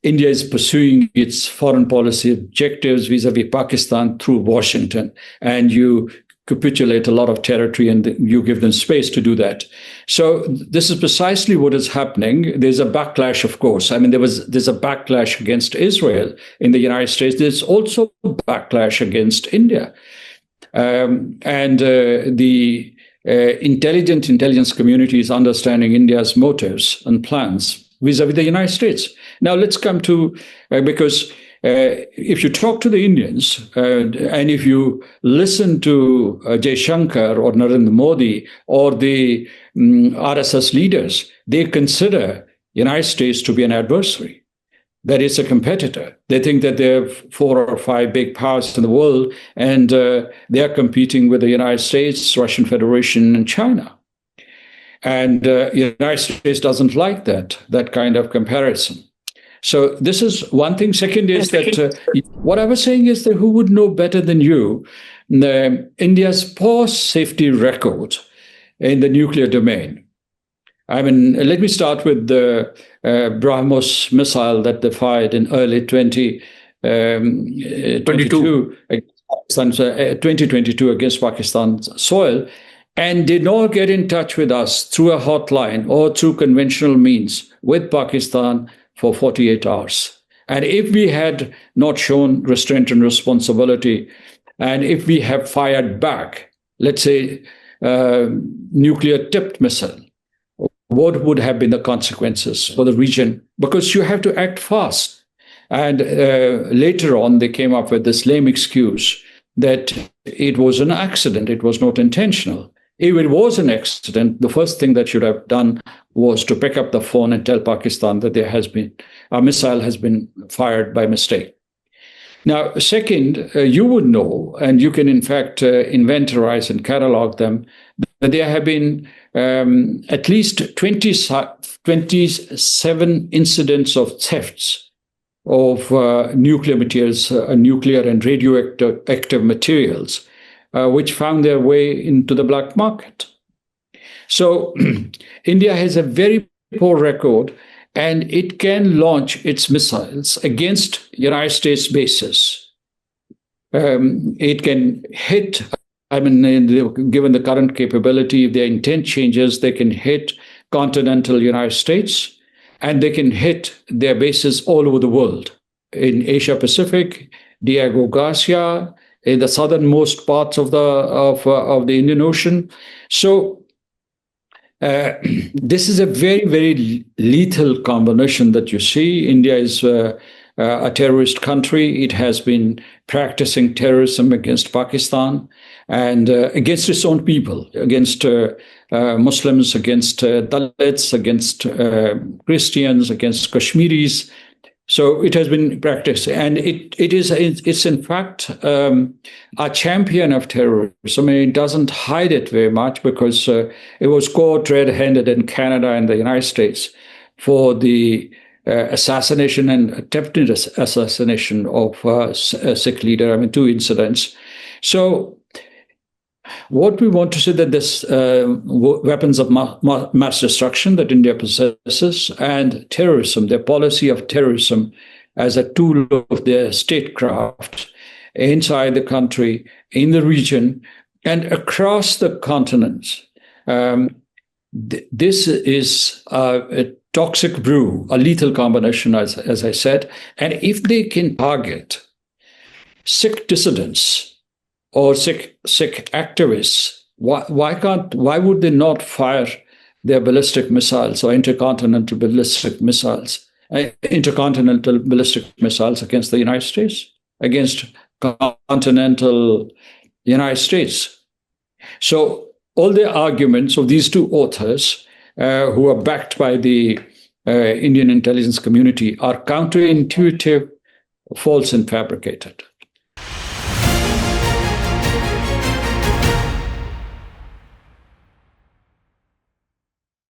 India is pursuing its foreign policy objectives vis-a-vis Pakistan through Washington, and you capitulate a lot of territory and you give them space to do that. So this is precisely what is happening. There's a backlash, of course. I mean, there's a backlash against Israel in the United States. There's also a backlash against India. The intelligence community is understanding India's motives and plans vis-a-vis the United States. Now, let's come to, because if you talk to the Indians and if you listen to Jay Shankar or Narendra Modi or the RSS leaders, they consider United States to be an adversary, that it's a competitor. They think that there are 4 or 5 big powers in the world, and they are competing with the United States, Russian Federation, and China. And the United States doesn't like that kind of comparison. So this is one thing. Second is that what I was saying is that who would know better than you India's poor safety record in the nuclear domain? I mean, let me start with the BrahMos missile that they fired in early 2022 against Pakistan's soil, and did not get in touch with us through a hotline or through conventional means with Pakistan for 48 hours. And if we had not shown restraint and responsibility, and if we have fired back, let's say, nuclear-tipped missile, what would have been the consequences for the region? Because you have to act fast. And later on, they came up with this lame excuse that it was an accident, it was not intentional. If it was an accident, the first thing that should have done was to pick up the phone and tell Pakistan that a missile has been fired by mistake. Now, second, you would know, and you can in fact inventorize and catalog them, that there have been at least 27 incidents of thefts of nuclear materials, nuclear and radioactive materials, which found their way into the black market. So India has a very poor record, and it can launch its missiles against United States bases. It can hit, I mean, given the current capability, if their intent changes, they can hit continental United States, and they can hit their bases all over the world, in Asia Pacific, Diego Garcia, in the southernmost parts of the Indian Ocean. So this is a very, very lethal combination that you see. India is a terrorist country. It has been practicing terrorism against Pakistan and against its own people, against Muslims, against Dalits, against Christians, against Kashmiris. So it has been practiced, and it's in fact a champion of terrorism. I mean, it doesn't hide it very much because it was caught red-handed in Canada and the United States for the assassination and attempted assassination of a Sikh leader. I mean, 2 incidents. So what we want to say that this weapons of mass destruction that India possesses and terrorism, their policy of terrorism as a tool of their statecraft inside the country, in the region, and across the continents. This is a toxic brew, a lethal combination, as I said. And if they can target Sikh dissidents or Sikh activists, why would they not fire their ballistic missiles or intercontinental ballistic missiles against the United States, against continental United States? So all the arguments of these 2 authors who are backed by the Indian intelligence community are counterintuitive, false, and fabricated.